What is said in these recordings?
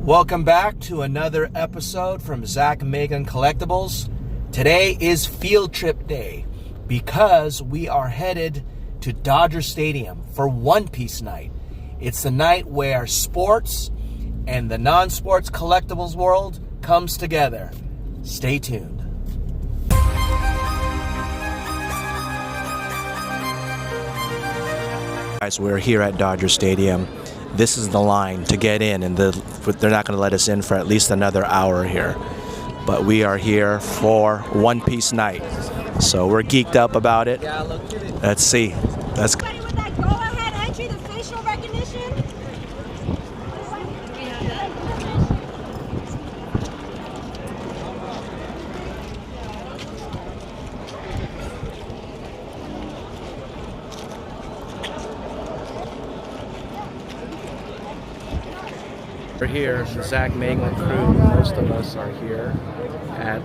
Welcome back to another episode from Zach and Megan Collectibles. Today is field trip day because we are headed to Dodger Stadium for One Piece night. It's the night where sports and the non-sports collectibles world comes together. Stay tuned. Guys, we're here at Dodger Stadium. This is the line to get in, and they're not going to let us in for at least another hour here. But we are here for One Piece night, so we're geeked up about it. Let's see. Let's go. With that go-ahead entry, the facial recognition. We're here, the Zach Megan crew. Most of us are here at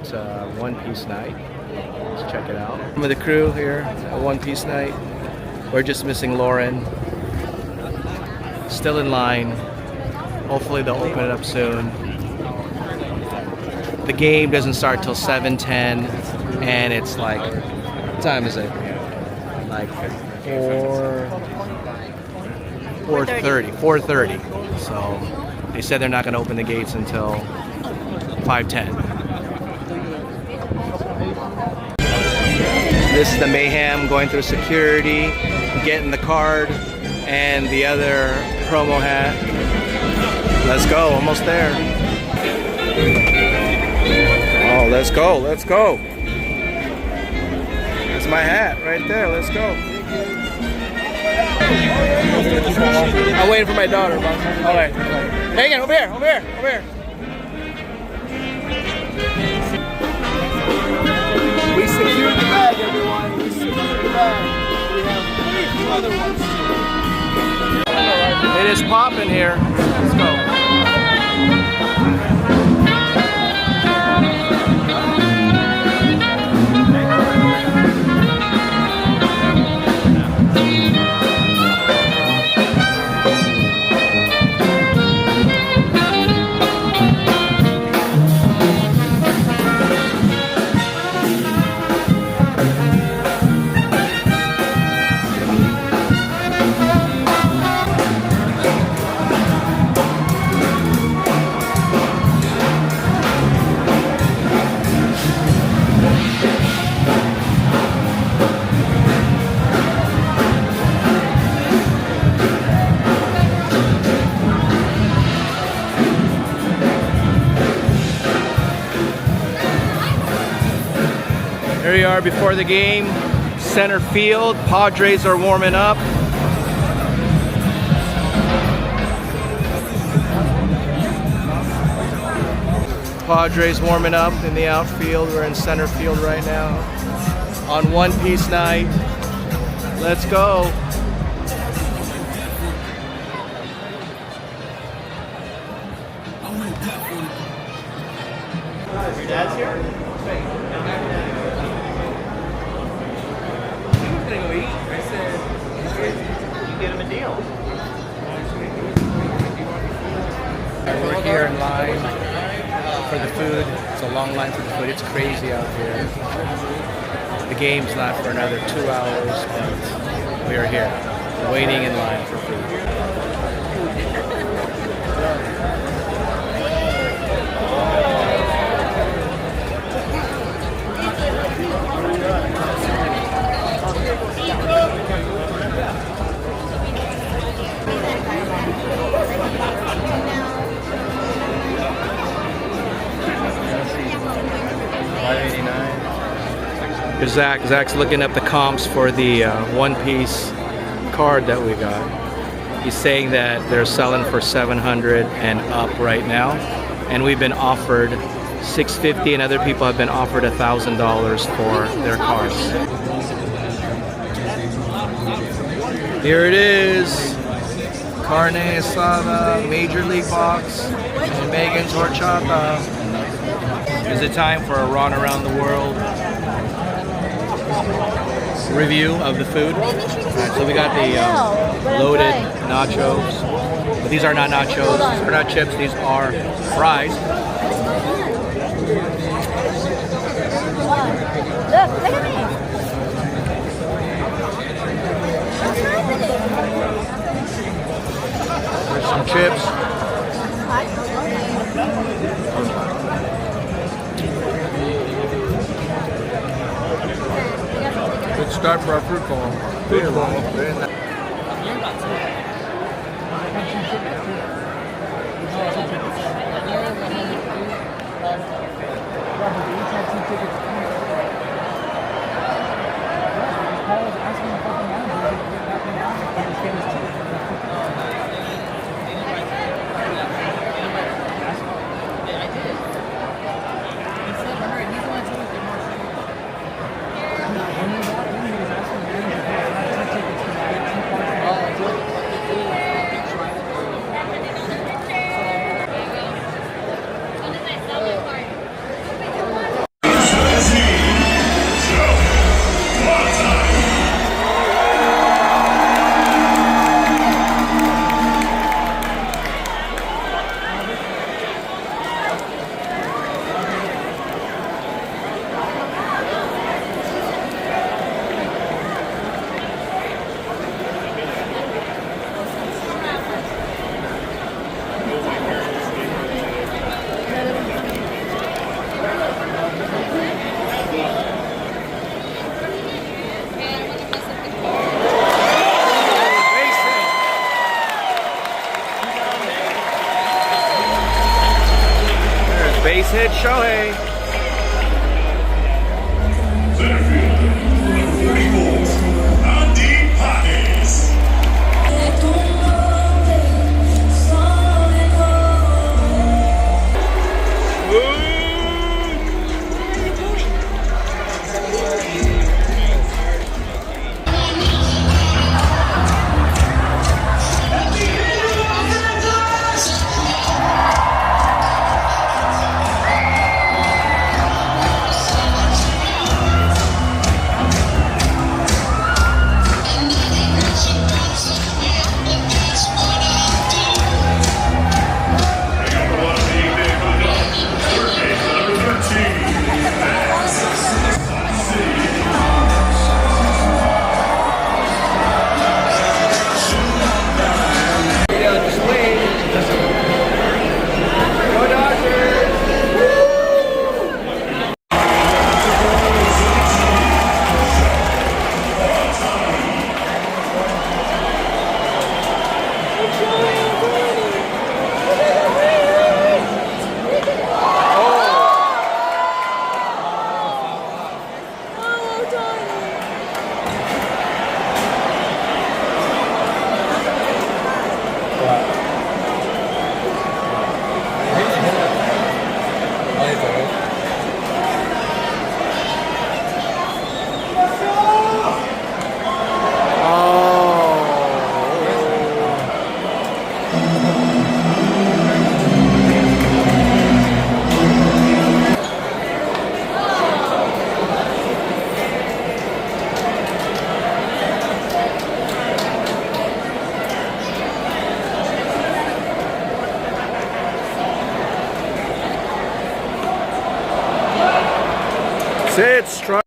One Piece night. Let's check it out. Some of the crew here at One Piece night. We're just missing Lauren. Still in line. Hopefully they'll open it up soon. The game doesn't start till 7:10, and it's like, what time is it? Like 4:30. So they said they're not going to open the gates until 5:10. This is the mayhem going through security, getting the card and the other promo hat. Let's go, almost there. Oh, let's go, let's go. That's my hat right there, let's go. I'm waiting for my daughter. Alright. Hang on, over here. We secured the bag, everyone. We secured the bag. We have 2 other ones. It is popping here. Let's go. Here we are before the game, center field. Padres are warming up. Padres warming up in the outfield. We're in center field right now on One Piece night. Let's go. Your dad's here? I said, you get him a deal. We're here in line for the food. It's a long line for the food. It's crazy out here. The game's not for another 2 hours, but we are here, waiting in line for food. Here's Zach. Zach's looking up the comps for the One Piece card that we got. He's saying that they're selling for $700 and up right now, and we've been offered $650, and other people have been offered $1,000 for their cards. Here it is, carne asada, Major League box, and Megan's horchata. Is it time for a run around the world review of the food? Alright, so we got the loaded nachos. But these are not nachos. These are not chips. These are fries. Look at me. There's some chips. Good start for our fruit bowl. Very long. Very nice. Base hit Shohei. Center fielder, 34, San Diego Padres. Sit, strike.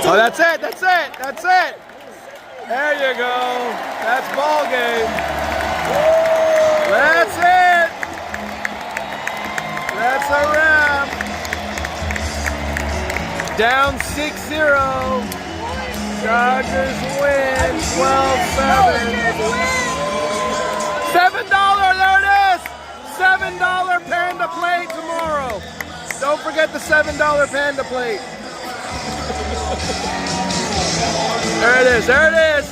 Oh, that's it. That's it. That's it. There you go. That's ball game. That's it. That's a wrap. Down 6-0. Dodgers win 12-7. $7. There it is. $7 Panda Plate tomorrow. Don't forget the $7 Panda Plate. There it is. There it is.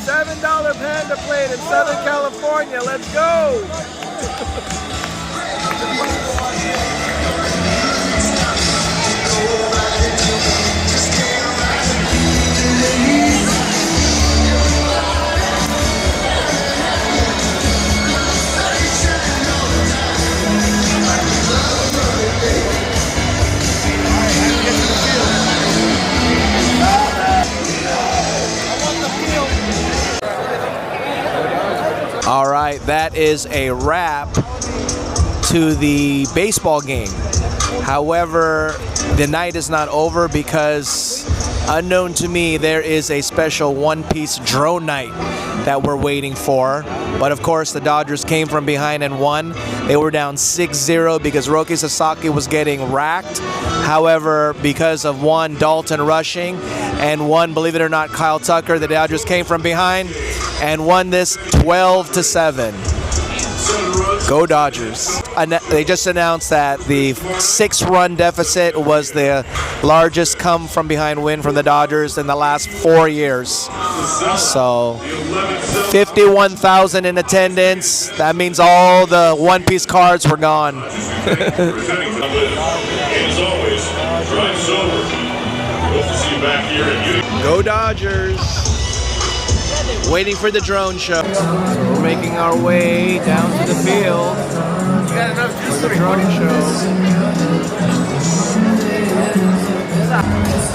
$7 Panda Plate in Southern California. Let's go. All right, that is a wrap to the baseball game. However, the night is not over because, unknown to me, there is a special one-piece drone night that we're waiting for. But of course, the Dodgers came from behind and won. They were down 6-0 because Roki Sasaki was getting racked. However, because of one, Dalton rushing, and one, believe it or not, Kyle Tucker, the Dodgers came from behind and won this 12-7. Go Dodgers. They just announced that the 6-run deficit was the largest come from behind win from the Dodgers in the last 4 years. So 51,000 in attendance. That means all the one-piece cards were gone. Go Dodgers. Waiting for the drone show. So we're making our way down to the field for the drone show.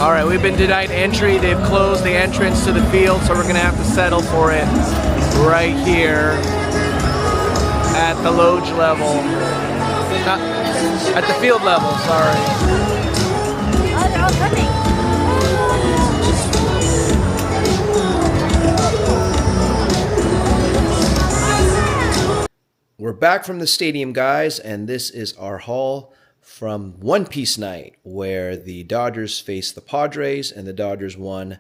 All right, we've been denied entry. They've closed the entrance to the field, so we're gonna have to settle for it right here at the loge level. Not at the field level, sorry. Oh, they're all coming. We're back from the stadium, guys, and this is our haul from One Piece Night, where the Dodgers faced the Padres, and the Dodgers won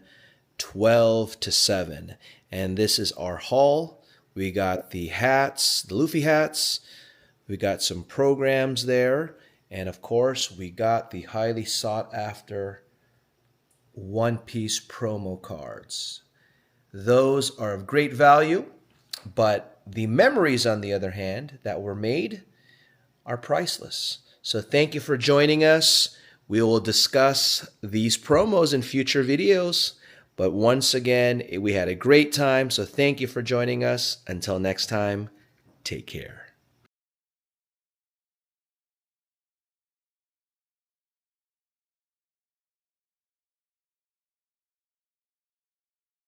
12-7. And this is our haul. We got the hats, the Luffy hats. We got some programs there. And, of course, we got the highly sought-after One Piece promo cards. Those are of great value, but the memories, on the other hand, that were made are priceless. So thank you for joining us. We will discuss these promos in future videos. But once again, we had a great time. So thank you for joining us. Until next time, take care.